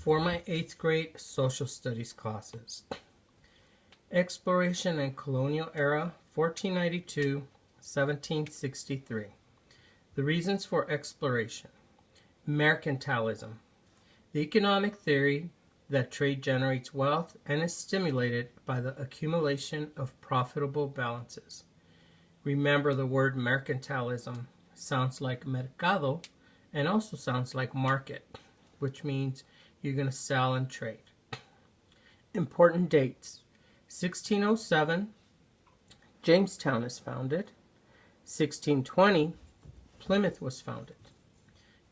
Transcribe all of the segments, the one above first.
for my 8th grade social studies classes. Exploration and Colonial Era, 1492-1763. The reasons for exploration. Mercantilism, the economic theory that trade generates wealth and is stimulated by the accumulation of profitable balances. Remember, the word mercantilism sounds like mercado and also sounds like market, which means you're going to sell and trade. Important dates. 1607, Jamestown is founded. 1620, Plymouth was founded.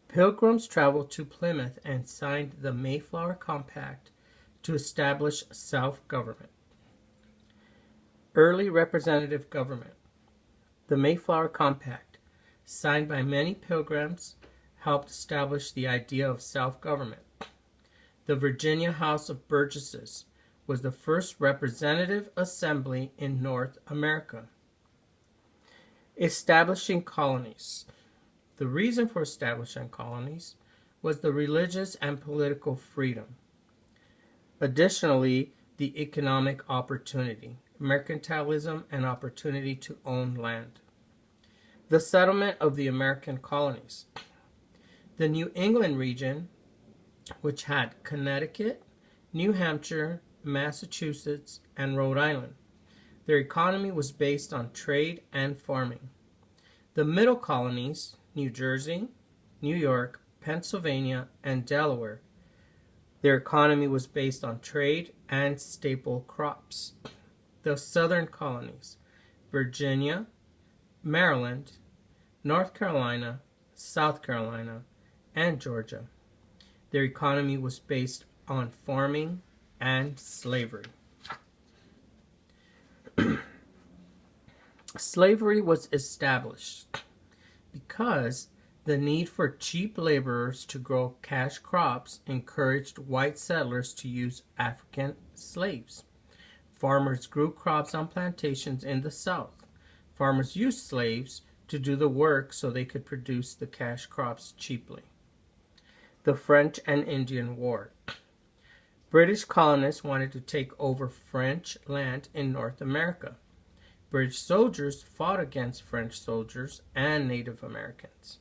Pilgrims traveled to Plymouth and signed the Mayflower Compact to establish self-government. Early representative government. The Mayflower Compact, signed by many pilgrims, helped establish the idea of self-government. The Virginia House of Burgesses was the first representative assembly in North America. Establishing colonies. The reason for establishing colonies was the religious and political freedom. Additionally, the economic opportunity, mercantilism, and opportunity to own land. The settlement of the American colonies. The New England region, which had Connecticut, New Hampshire, Massachusetts, and Rhode Island. Their economy was based on trade and farming. The middle colonies, New Jersey, New York, Pennsylvania, and Delaware. Their economy was based on trade and staple crops. The southern colonies, Virginia, Maryland, North Carolina, South Carolina, and Georgia. Their economy was based on farming and slavery. Slavery was established because the need for cheap laborers to grow cash crops encouraged white settlers to use African slaves. Farmers grew crops on plantations in the South. Farmers used slaves to do the work so they could produce the cash crops cheaply. The French and Indian War. British colonists wanted to take over French land in North America. British soldiers fought against French soldiers and Native Americans.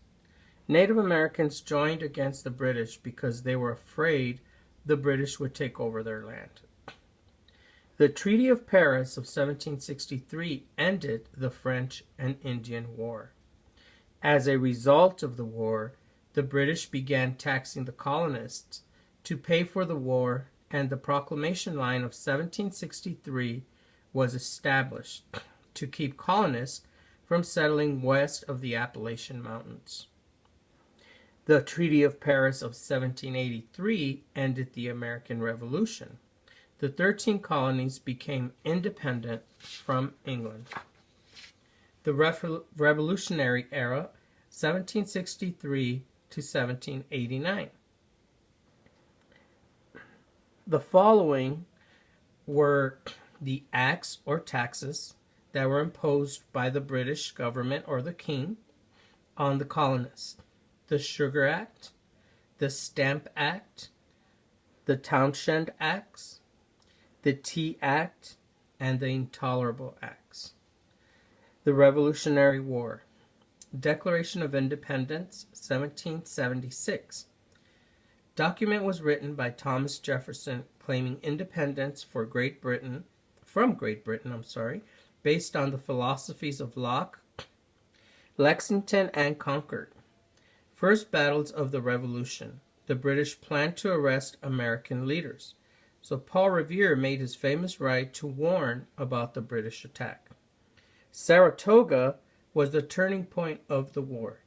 Native Americans joined against the British because they were afraid the British would take over their land. The Treaty of Paris of 1763 ended the French and Indian War. As a result of the war, the British began taxing the colonists to pay for the war, and the Proclamation Line of 1763 was established to keep colonists from settling west of the Appalachian Mountains. The Treaty of Paris of 1783 ended the American Revolution. The 13 colonies became independent from England. The Revolutionary Era, 1763 to 1789. The following were the acts or taxes that were imposed by the British government or the king on the colonists. The Sugar Act, the Stamp Act, the Townshend Acts, the Tea Act, and the Intolerable Acts. The Revolutionary War. Declaration of Independence, 1776. Document was written by Thomas Jefferson claiming independence from Great Britain, based on the philosophies of Locke, Lexington, and Concord. First battles of the Revolution. The British planned to arrest American leaders, so Paul Revere made his famous ride to warn about the British attack. Saratoga was the turning point of the war,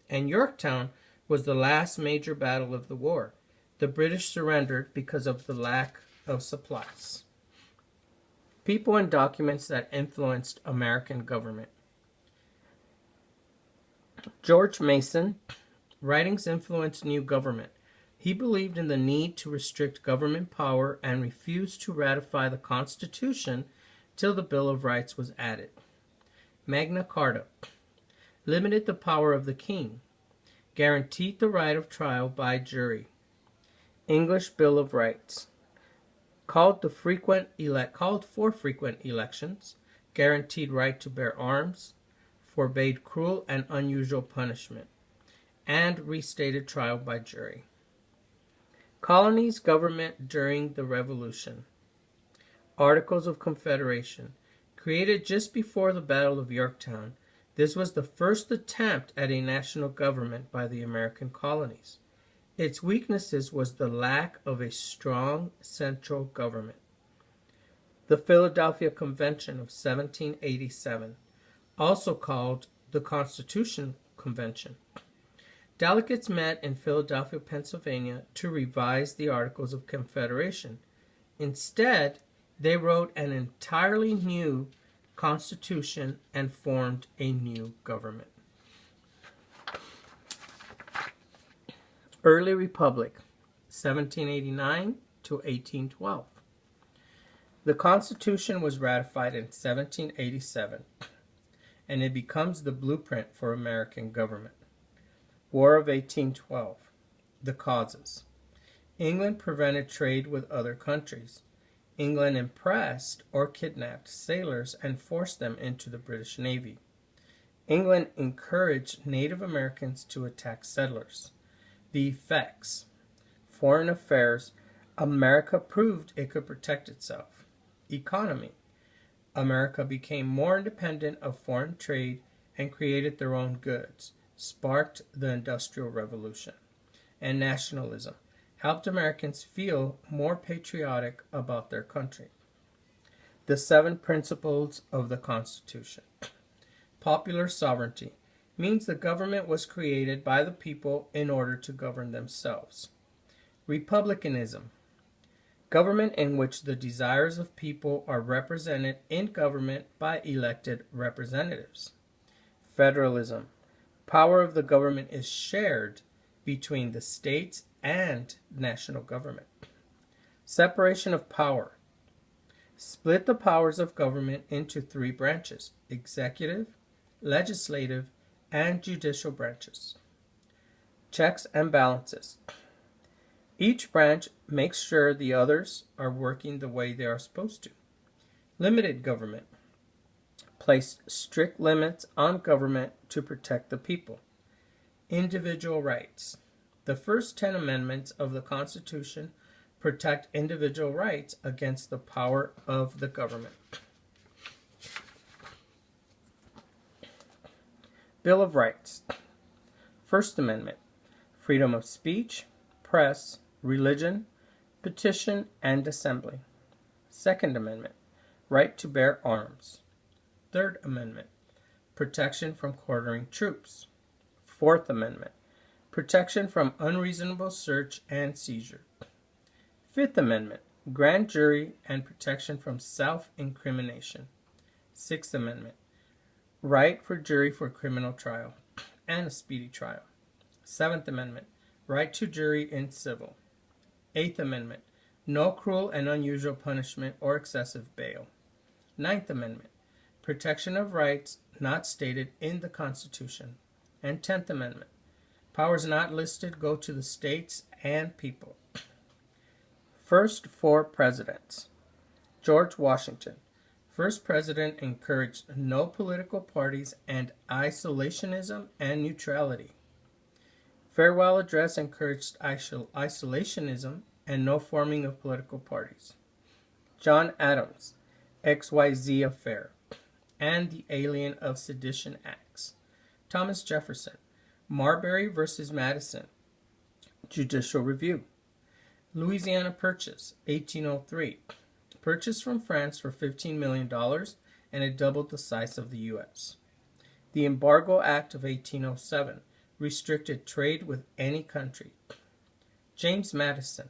and Yorktown was the last major battle of the war. The British surrendered because of the lack of supplies. People and documents that influenced American government. George Mason, writings influenced new government. He believed in the need to restrict government power and refused to ratify the Constitution till the Bill of Rights was added. Magna Carta limited the power of the king, guaranteed the right of trial by jury. English Bill of Rights. Called for frequent elections, guaranteed right to bear arms, forbade cruel and unusual punishment, and restated trial by jury. Colonies government during the Revolution. Articles of Confederation. Created just before the Battle of Yorktown, this was the first attempt at a national government by the American colonies. Its weaknesses was the lack of a strong central government. The Philadelphia Convention of 1787, also called the Constitutional Convention. Delegates met in Philadelphia, Pennsylvania, to revise the Articles of Confederation. Instead, they wrote an entirely new constitution and formed a new government. Early Republic, 1789 to 1812. The Constitution was ratified in 1787, and it becomes the blueprint for American government. War of 1812. The causes. England prevented trade with other countries. England impressed or kidnapped sailors and forced them into the British Navy. England encouraged Native Americans to attack settlers. The effects. Foreign affairs. America proved it could protect itself. Economy. America became more independent of foreign trade and created their own goods, sparked the Industrial Revolution. And nationalism. Helped Americans feel more patriotic about their country. The 7 principles of the Constitution. Popular sovereignty means the government was created by the people in order to govern themselves. Republicanism. Government in which the desires of people are represented in government by elected representatives. Federalism. Power of the government is shared between the states and national government. Separation of power. Split the powers of government into 3 branches: executive, legislative, and judicial branches. Checks and balances. Each branch makes sure the others are working the way they are supposed to. Limited government. Placed strict limits on government to protect the people. Individual rights. The first 10 amendments of the Constitution protect individual rights against the power of the government. Bill of Rights. First Amendment. Freedom of speech, press, religion, petition, and assembly. Second Amendment. Right to bear arms. Third Amendment. Protection from quartering troops. Fourth Amendment. Protection from unreasonable search and seizure. Fifth Amendment. Grand jury and protection from self-incrimination. Sixth Amendment. Right for jury for criminal trial and a speedy trial. Seventh Amendment. Right to jury in civil. Eighth Amendment. No cruel and unusual punishment or excessive bail. Ninth Amendment. Protection of rights not stated in the Constitution. And 10th Amendment. Powers not listed go to the states and people. First 4 presidents. George Washington. First president encouraged no political parties and isolationism and neutrality. Farewell address encouraged isolationism and no forming of political parties. John Adams. XYZ Affair and the Alien of Sedition Acts. Thomas Jefferson. Marbury versus Madison. Judicial Review. Louisiana Purchase, 1803. Purchased from France for $15 million, and it doubled the size of the U.S. The Embargo Act of 1807 restricted trade with any country. James Madison.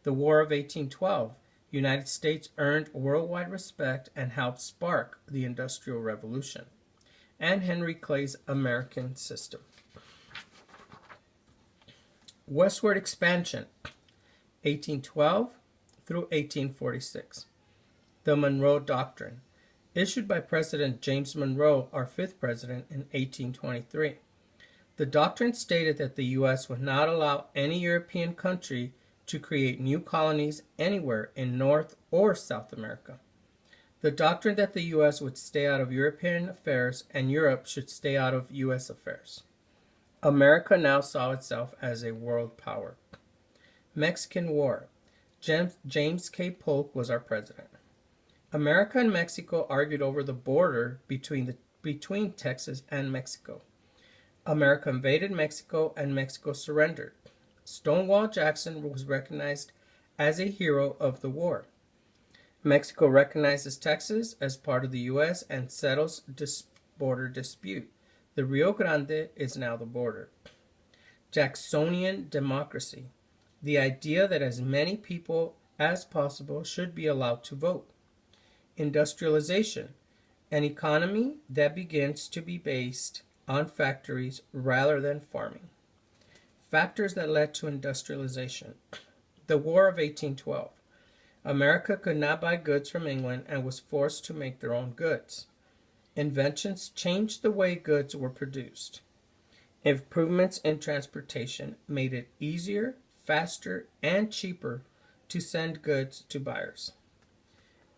The War of 1812. United States earned worldwide respect and helped spark the Industrial Revolution. And Henry Clay's American System. Westward Expansion, 1812 through 1846. The Monroe Doctrine, issued by President James Monroe, our 5th president, in 1823. The doctrine stated that the U.S. would not allow any European country to create new colonies anywhere in North or South America. The doctrine that the U.S. would stay out of European affairs and Europe should stay out of U.S. affairs. America now saw itself as a world power. Mexican War. James K. Polk was our president. America and Mexico argued over the border between Texas and Mexico. America invaded Mexico and Mexico surrendered. Stonewall Jackson was recognized as a hero of the war. Mexico recognizes Texas as part of the U.S. and settles this border dispute. The Rio Grande is now the border. Jacksonian democracy. The idea that as many people as possible should be allowed to vote. Industrialization. An economy that begins to be based on factories rather than farming. Factors that led to industrialization. The War of 1812. America could not buy goods from England and was forced to make their own goods. Inventions changed the way goods were produced. Improvements in transportation made it easier, faster, and cheaper to send goods to buyers.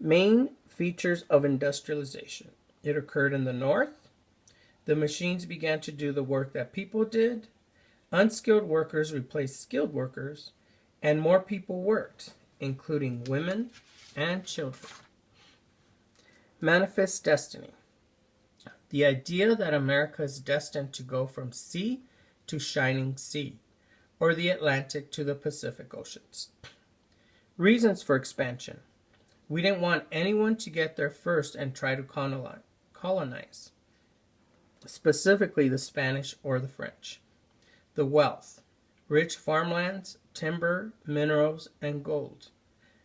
Main features of industrialization. It occurred in the North. The machines began to do the work that people did. Unskilled workers replaced skilled workers, and more people worked, including women and children. Manifest destiny. The idea that America is destined to go from sea to shining sea, or the Atlantic to the Pacific Oceans. Reasons for expansion. We didn't want anyone to get there first and try to colonize, specifically the Spanish or the French. The wealth. Rich farmlands, timber, minerals, and gold.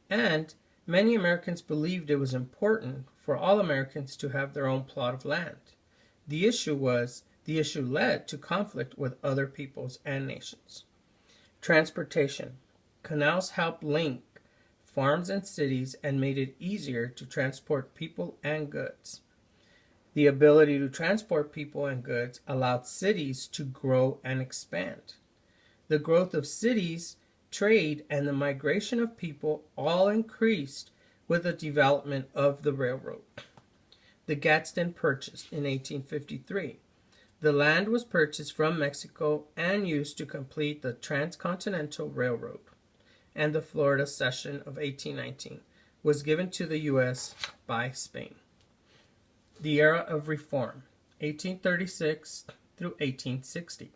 And many Americans believed it was important for all Americans to have their own plot of land. The issue led to conflict with other peoples and nations. Transportation. Canals helped link farms and cities and made it easier to transport people and goods. The ability to transport people and goods allowed cities to grow and expand. The growth of cities, trade, and the migration of people all increased with the development of the railroad. The Gadsden Purchase in 1853. The land was purchased from Mexico and used to complete the Transcontinental Railroad, and the Florida Cession of 1819 was given to the U.S. by Spain. The Era of Reform, 1836 through 1860.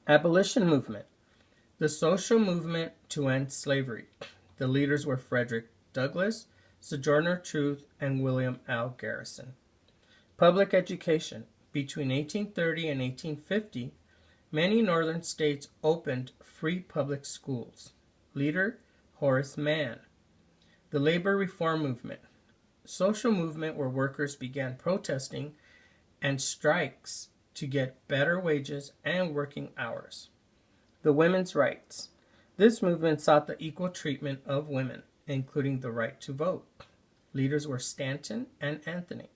Abolition Movement. The social movement to end slavery. The leaders were Frederick Douglass, Sojourner Truth, and William L. Garrison. Public education. Between 1830 and 1850, many northern states opened free public schools. Leader, Horace Mann. The Labor Reform Movement. Social movement where workers began protesting and strikes to get better wages and working hours. The Women's Rights. This movement sought the equal treatment of women, including the right to vote. Leaders were Stanton and Anthony.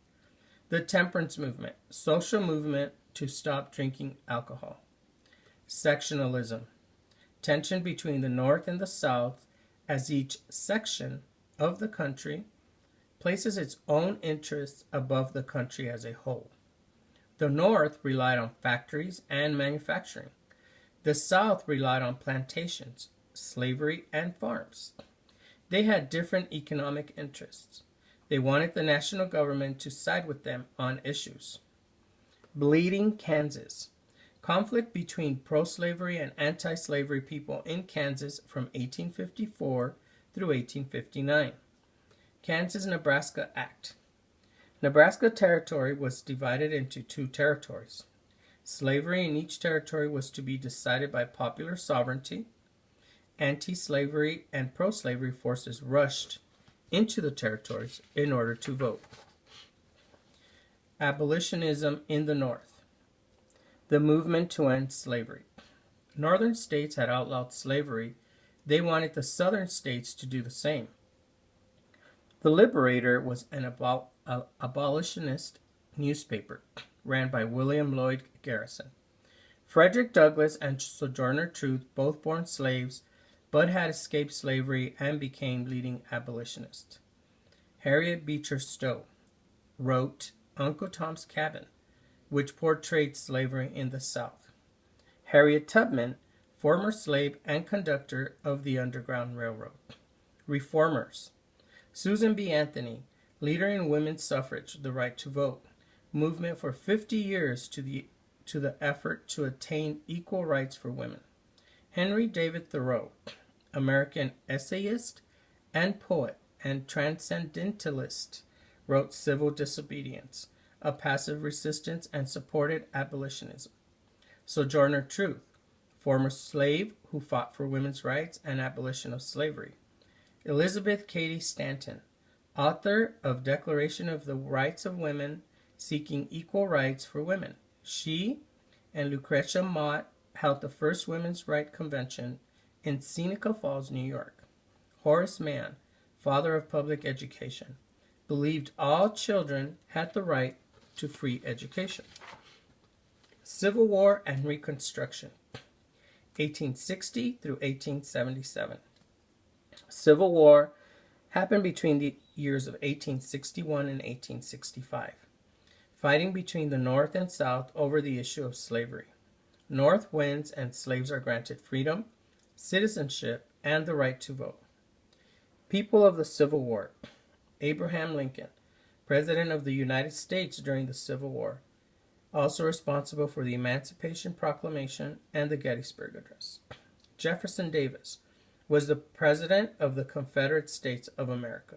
The Temperance Movement. Social movement to stop drinking alcohol. Sectionalism. Tension between the North and the South as each section of the country places its own interests above the country as a whole. The North relied on factories and manufacturing. The South relied on plantations, slavery, and farms. They had different economic interests. They wanted the national government to side with them on issues. Bleeding Kansas. Conflict between pro-slavery and anti-slavery people in Kansas from 1854 through 1859. Kansas-Nebraska Act. Nebraska Territory was divided into 2 territories. Slavery in each territory was to be decided by popular sovereignty. Anti-slavery and pro-slavery forces rushed into the territories in order to vote. Abolitionism in the North. The movement to end slavery. Northern states had outlawed slavery. They wanted the southern states to do the same. The Liberator was an abolitionist newspaper ran by William Lloyd Garrison. Frederick Douglass and Sojourner Truth, both born slaves, but had escaped slavery and became leading abolitionist. Harriet Beecher Stowe wrote Uncle Tom's Cabin, which portrayed slavery in the South. Harriet Tubman, former slave and conductor of the Underground Railroad. Reformers. Susan B. Anthony, leader in women's suffrage, the right to vote, movement for 50 years to the effort to attain equal rights for women. Henry David Thoreau, American essayist and poet and transcendentalist, wrote Civil Disobedience, a passive resistance, and supported abolitionism. Sojourner Truth, former slave who fought for women's rights and abolition of slavery. Elizabeth Cady Stanton, author of Declaration of the Rights of Women, seeking equal rights for women. She and Lucretia Mott held the first women's rights convention in Seneca Falls, New York. Horace Mann, father of public education, believed all children had the right to free education. Civil War and Reconstruction, 1860 through 1877. Civil War happened between the years of 1861 and 1865. Fighting between the North and South over the issue of slavery. North wins and slaves are granted freedom, citizenship, and the right to vote. People of the Civil War. Abraham Lincoln, President of the United States during the Civil War, also responsible for the Emancipation Proclamation and the Gettysburg Address. Jefferson Davis was the President of the Confederate States of America.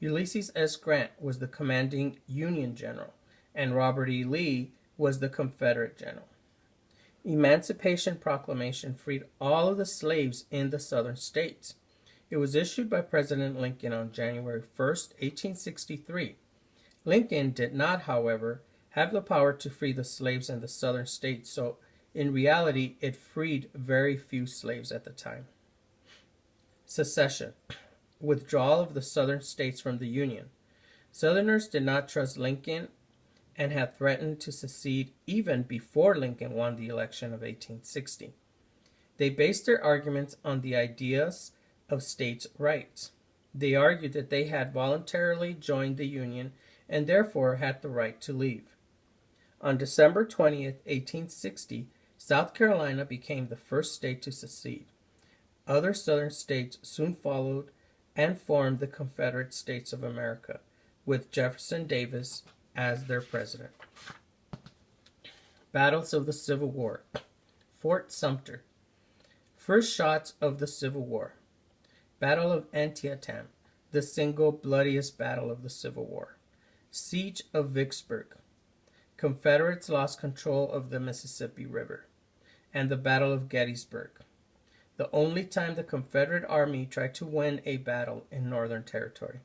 Ulysses S. Grant was the commanding Union general, and Robert E. Lee was the Confederate general. Emancipation Proclamation freed all of the slaves in the southern states. It was issued by President Lincoln on January 1st, 1863. Lincoln did not, however, have the power to free the slaves in the southern states, so in reality, it freed very few slaves at the time. Secession. Withdrawal of the southern states from the Union. Southerners did not trust Lincoln and had threatened to secede even before Lincoln won the election of 1860. They based their arguments on the ideas of states' rights. They argued that they had voluntarily joined the Union and therefore had the right to leave. On December 20th, 1860, South Carolina became the first state to secede. Other southern states soon followed and formed the Confederate States of America, with Jefferson Davis as their president. Battles of the Civil War. Fort Sumter. First shots of the Civil War. Battle of Antietam, the single bloodiest battle of the Civil War. Siege of Vicksburg. Confederates lost control of the Mississippi River. And the Battle of Gettysburg, the only time the Confederate Army tried to win a battle in Northern Territory.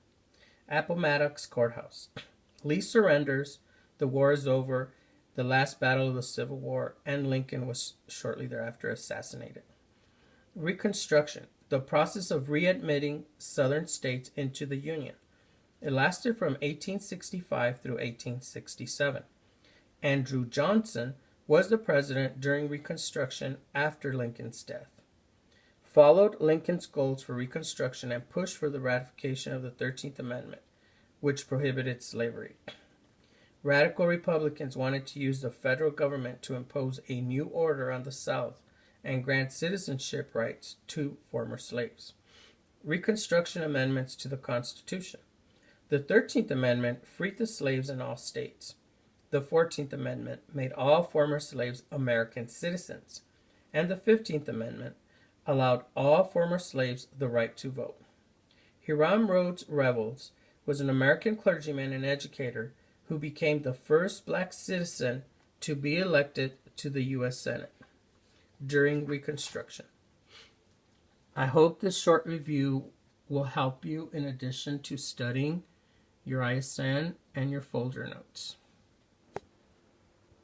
Appomattox Courthouse. Lee surrenders, the war is over, the last battle of the Civil War, and Lincoln was shortly thereafter assassinated. Reconstruction, the process of readmitting southern states into the Union. It lasted from 1865 through 1867. Andrew Johnson was the president during Reconstruction after Lincoln's death. Followed Lincoln's goals for Reconstruction and push for the ratification of the 13th Amendment, which prohibited slavery. Radical Republicans wanted to use the federal government to impose a new order on the South and grant citizenship rights to former slaves. Reconstruction amendments to the Constitution. The 13th Amendment freed the slaves in all states. The 14th Amendment made all former slaves American citizens. And the 15th Amendment allowed all former slaves the right to vote. Hiram Rhodes Revels was an American clergyman and educator who became the first black citizen to be elected to the U.S. Senate during Reconstruction. I hope this short review will help you in addition to studying your ISN and your folder notes.